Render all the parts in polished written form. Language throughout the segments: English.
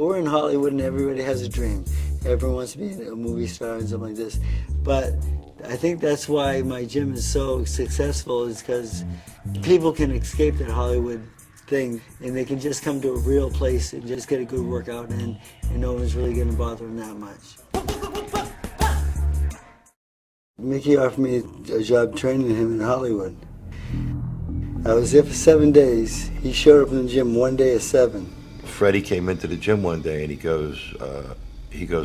We're in Hollywood and everybody has a dream. Everyone wants to be a movie star and something like this. But I think that's why my gym is so successful, is because people can escape that Hollywood thing and they can just come to a real place and just get a good workout in, and no one's really going to bother them that much. Mickey offered me a job training him in Hollywood. I was there for 7 days. He showed up in the gym one day at 7. Freddie came into the gym one day and he goes,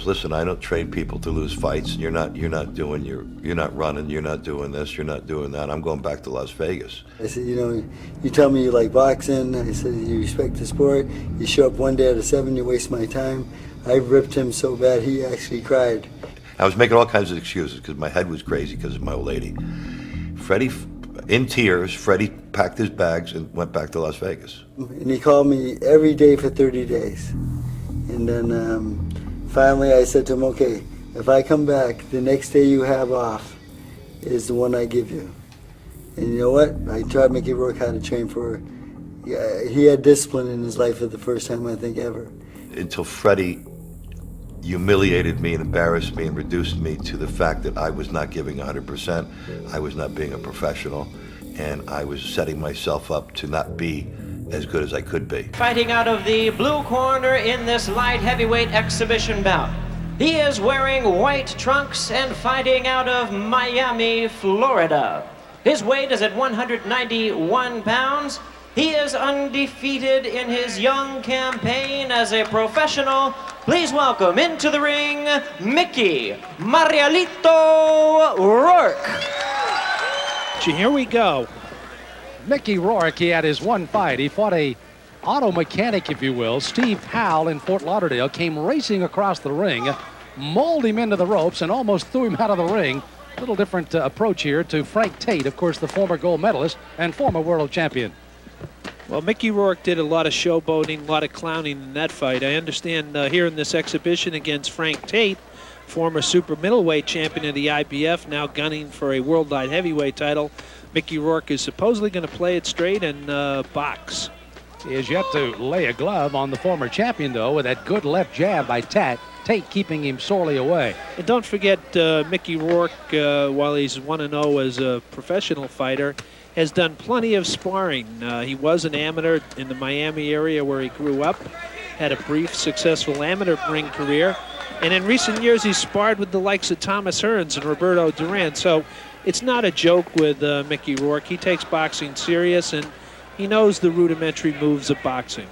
listen, I don't train people to lose fights. You're not running, you're not doing this, you're not doing that. I'm going back to Las Vegas. I said, you tell me you like boxing. I said, you respect the sport. You show up one day at 7, you waste my time. I ripped him so bad he actually cried. I was making all kinds of excuses because my head was crazy because of my old lady. Freddie, in tears, Freddie packed his bags and went back to Las Vegas. And he called me every day for 30 days. And then finally I said to him, okay, if I come back, the next day you have off is the one I give you. And you know what? I taught Mickey Rourke how to train for, he had discipline in his life for the first time, I think, ever. Until Freddie humiliated me and embarrassed me and reduced me to the fact that I was not giving 100%, I was not being a professional, and I was setting myself up to not be as good as I could be. Fighting out of the blue corner in this light heavyweight exhibition bout, he is wearing white trunks and fighting out of Miami, Florida. His weight is at 191 pounds. He is undefeated in his young campaign as a professional. Please welcome into the ring, Mickey Marielito Rourke. Here we go. Mickey Rourke, he had his one fight. He fought a auto mechanic, if you will, Steve Powell in Fort Lauderdale, came racing across the ring, mauled him into the ropes and almost threw him out of the ring. A little different approach here to Frank Tate, of course, the former gold medalist and former world champion. Well, Mickey Rourke did a lot of showboating, a lot of clowning in that fight. I understand here in this exhibition against Frank Tate, former super middleweight champion of the IBF, now gunning for a world light heavyweight title. Mickey Rourke is supposedly going to play it straight and box. He has yet to lay a glove on the former champion, though, with that good left jab by Tate keeping him sorely away. And don't forget, Mickey Rourke, while he's 1-0 as a professional fighter, has done plenty of sparring. He was an amateur in the Miami area where he grew up, had a brief, successful amateur ring career, and in recent years he's sparred with the likes of Thomas Hearns and Roberto Duran. So it's not a joke with Mickey Rourke. He takes boxing serious, and he knows the rudimentary moves of boxing.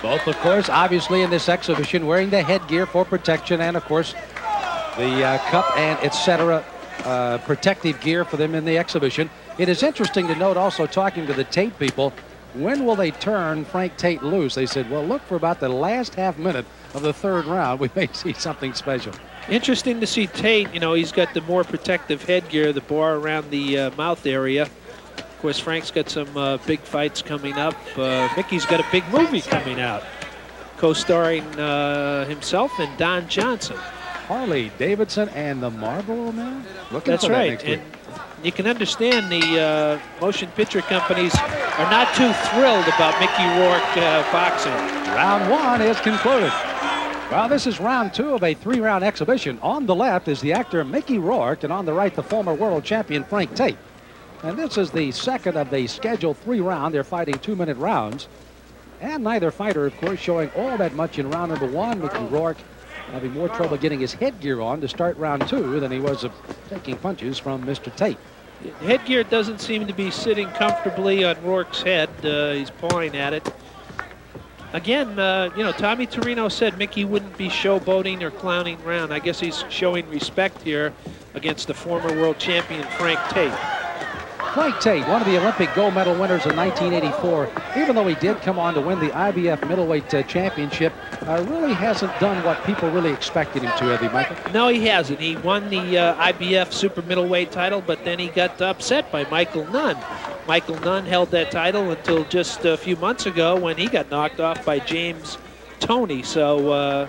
Both, of course, obviously in this exhibition wearing the headgear for protection, and of course the cup and etc. Protective gear for them in the exhibition. It is interesting to note, also talking to the Tate people, when will they turn Frank Tate loose? They said, well, look for about the last half minute of the third round. We may see something special. Interesting to see Tate. He's got the more protective headgear, the bar around the mouth area. Of course, Frank's got some big fights coming up. Mickey's got a big movie coming out, co-starring himself and Don Johnson. Harley, Davidson, and the Marlboro Man? That's right. And you can understand the motion picture companies are not too thrilled about Mickey Rourke boxing. Round one is concluded. Well, this is round two of a three-round exhibition. On the left is the actor Mickey Rourke, and on the right, the former world champion Frank Tate. And this is the second of the scheduled three-round. They're fighting 2-minute rounds. And neither fighter, of course, showing all that much in round number one. Mickey Rourke having more trouble getting his headgear on to start round two than he was taking punches from Mr. Tate. Headgear doesn't seem to be sitting comfortably on Rourke's head. He's pawing at it. Again, Tommy Torino said Mickey wouldn't be showboating or clowning around. I guess he's showing respect here against the former world champion Frank Tate. Frank Tate, one of the Olympic gold medal winners in 1984, even though he did come on to win the IBF middleweight championship, really hasn't done what people really expected him to, have he, Michael? No, he hasn't. He won the IBF super middleweight title, but then he got upset by Michael Nunn. Michael Nunn held that title until just a few months ago when he got knocked off by James Toney. So,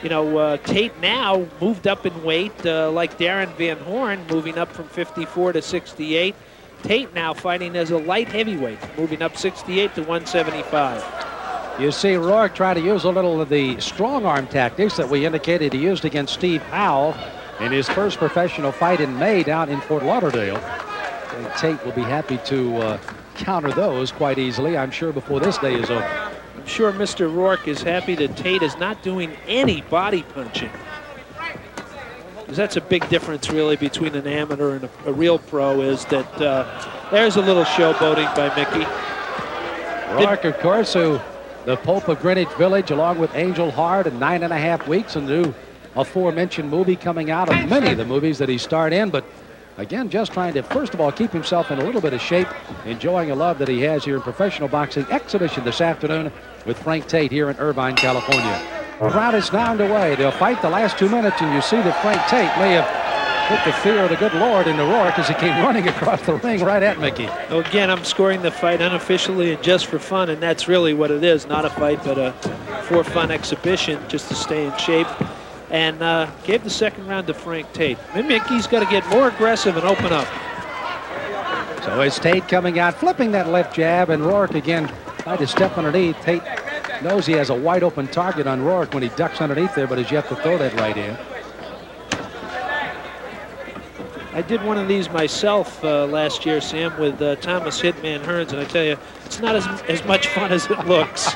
Tate now moved up in weight like Darren Van Horn, moving up from 54 to 68. Tate now fighting as a light heavyweight, moving up 68 to 175. You see Rourke try to use a little of the strong arm tactics that we indicated he used against Steve Howell in his first professional fight in May down in Fort Lauderdale. And Tate will be happy to counter those quite easily, I'm sure, before this day is over. I'm sure Mr. Rourke is happy that Tate is not doing any body punching. Because that's a big difference, really, between an amateur and a real pro, is that there's a little showboating by Mickey. Rourke, of course, who the Pope of Greenwich Village, along with Angel Hard in 9.5 weeks, and new aforementioned movie coming out of many of the movies that he starred in. But again, just trying to, first of all, keep himself in a little bit of shape, enjoying a love that he has here in professional boxing exhibition this afternoon with Frank Tate here in Irvine, California. The crowd is now underway. They'll fight the last 2 minutes, and you see that Frank Tate may have put the fear of the good Lord into Rourke as he came running across the ring right at Mickey. Well, again, I'm scoring the fight unofficially and just for fun, and that's really what it is. Not a fight, but a for fun exhibition just to stay in shape. And gave the second round to Frank Tate. And Mickey's got to get more aggressive and open up. So it's Tate coming out, flipping that left jab, and Rourke again tried to step underneath. Tate knows he has a wide open target on Rourke when he ducks underneath there, but has yet to throw that right in. I did one of these myself last year, Sam, with Thomas Hitman Hearns, and I tell you, it's not as much fun as it looks.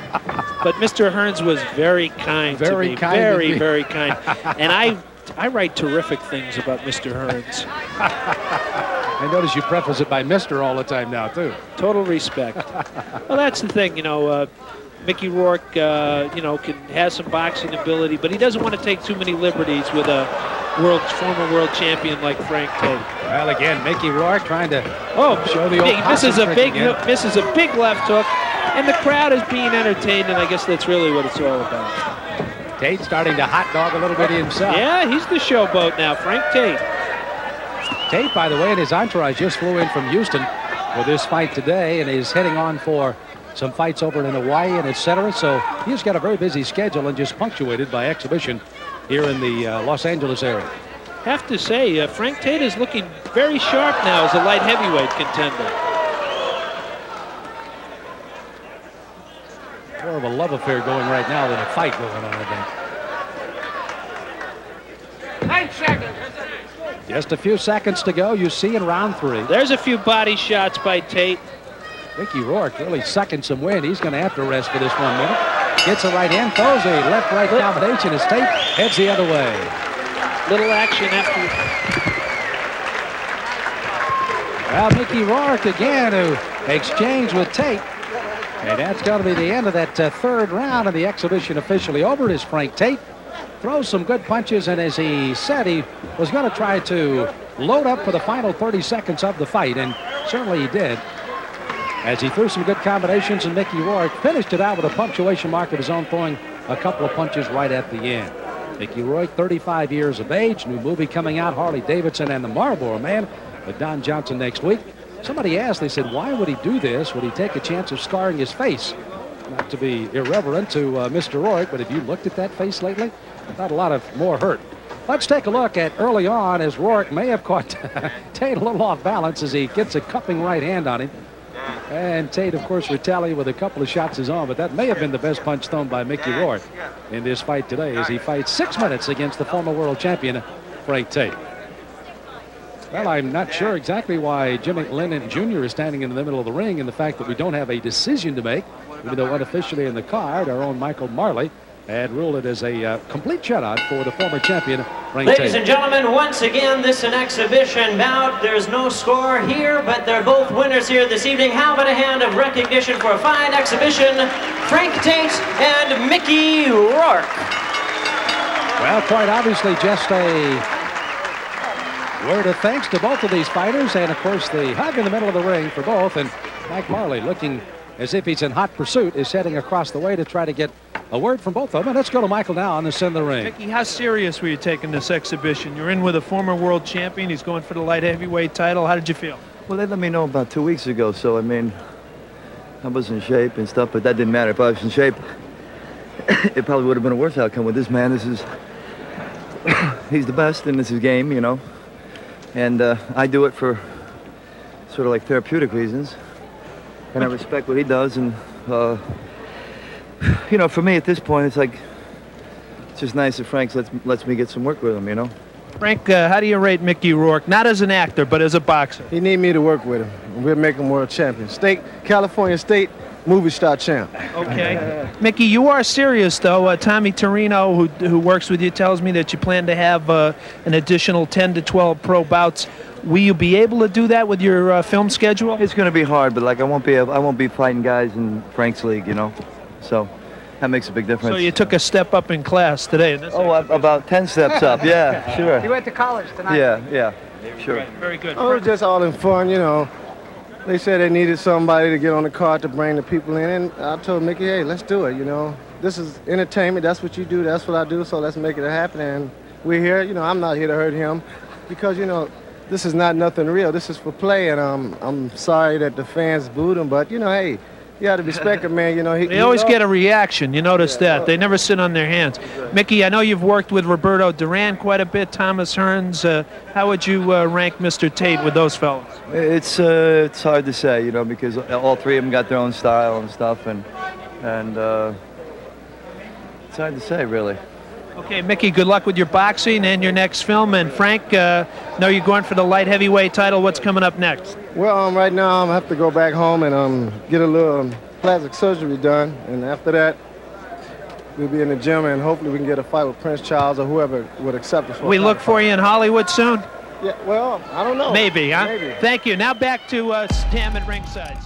But Mr. Hearns was very kind to me. Very kind. And I write terrific things about Mr. Hearns. I notice you preface it by Mr. all the time now, too. Total respect. Well, that's the thing, you know. Mickey Rourke, you know, has some boxing ability, but he doesn't want to take too many liberties with a former world champion like Frank Tate. Well, again, Mickey Rourke trying to show the old misses a big left hook, and the crowd is being entertained, and I guess that's really what it's all about. Tate starting to hot dog a little bit himself. Yeah, he's the showboat now, Frank Tate. Tate, by the way, and his entourage just flew in from Houston for this fight today, and is heading on for some fights over in Hawaii and etc. So he's got a very busy schedule and just punctuated by exhibition here in the Los Angeles area. Have to say, Frank Tate is looking very sharp now as a light heavyweight contender. More of a love affair going right now than a fight going on, I think. 9 seconds. Just a few seconds to go. You see in round 3. There's a few body shots by Tate. Mickey Rourke really sucking some wind. He's going to have to rest for this 1 minute. Gets a right hand, throws a left-right combination as Tate heads the other way. Little action after. Well, Mickey Rourke again, who exchanged with Tate. And that's going to be the end of that third round, and the exhibition officially over. As Frank Tate throws some good punches, and as he said, he was going to try to load up for the final 30 seconds of the fight, and certainly he did. As he threw some good combinations, and Mickey Rourke finished it out with a punctuation mark of his own, throwing a couple of punches right at the end. Mickey Rourke, 35 years of age, new movie coming out, Harley Davidson and the Marlboro Man, with Don Johnson next week. Somebody asked, they said, why would he do this? Would he take a chance of scarring his face? Not to be irreverent to Mr. Rourke, but have you looked at that face lately? Not a lot of more hurt. Let's take a look at early on, as Rourke may have caught Tate a little off balance as he gets a cupping right hand on him. And Tate, of course, retaliated with a couple of shots his own, but that may have been the best punch thrown by Mickey Rourke in this fight today, as he fights 6 minutes against the former world champion, Frank Tate. Well, I'm not sure exactly why Jimmy Lennon Jr. is standing in the middle of the ring, and the fact that we don't have a decision to make, even though unofficially in the card, our own Michael Marley had ruled it as a complete shutout for the former champion, Frank Tate. Ladies and gentlemen, once again, this is an exhibition bout. There's no score here, but they're both winners here this evening. How about a hand of recognition for a fine exhibition, Frank Tate and Mickey Rourke. Well, quite obviously just a word of thanks to both of these fighters, and of course the hug in the middle of the ring for both, and Mike Marley, looking as if he's in hot pursuit, is heading across the way to try to get a word from both of them. And let's go to Michael now on the center of the ring. Mickey, how serious were you taking this exhibition? You're in with a former world champion. He's going for the light heavyweight title. How did you feel? Well, they let me know about 2 weeks ago, so I mean, I was in shape and stuff, but that didn't matter. If I was in shape, it probably would have been a worse outcome with this man. This is, he's the best, and this is game, you know. And I do it for sort of like therapeutic reasons, and I respect what he does, and you know, for me at this point, it's like, it's just nice that Frank lets me get some work with him, you know? Frank, how do you rate Mickey Rourke? Not as an actor, but as a boxer. He need me to work with him. We'll make him world champion. California State movie star champ. Okay. Mickey, you are serious, though. Tommy Torino, who works with you, tells me that you plan to have an additional 10 to 12 pro bouts. Will you be able to do that with your film schedule? It's going to be hard, but like I won't be fighting guys in Frank's league, you know? So that makes a big difference. So you took a step up in class today. About 10 steps up, yeah, sure. He went to college tonight. Yeah, sure. Right, very good. Oh, it was just all in fun, you know. They said they needed somebody to get on the card to bring the people in, and I told Mickey, hey, let's do it, you know. This is entertainment. That's what you do. That's what I do, so let's make it happen. And we're here. You know, I'm not here to hurt him because, you know, this is not nothing real. This is for play, and I'm sorry that the fans booed him, but, you know, hey, you got to respect him, man. You know, they always get a reaction. You notice that. They never sit on their hands. Mickey, I know you've worked with Roberto Duran quite a bit, Thomas Hearns. How would you rank Mr. Tate with those fellas? It's hard to say, you know, because all three of them got their own style and stuff, and it's hard to say, really. Okay, Mickey, good luck with your boxing and your next film. And Frank, know you're going for the light heavyweight title. What's coming up next? Well, right now I'm going to have to go back home and get a little plastic surgery done. And after that, we'll be in the gym and hopefully we can get a fight with Prince Charles or whoever would accept us. We look for you in Hollywood soon? Yeah, well, I don't know. Maybe, huh? Maybe. Thank you. Now back to Stam at ringside.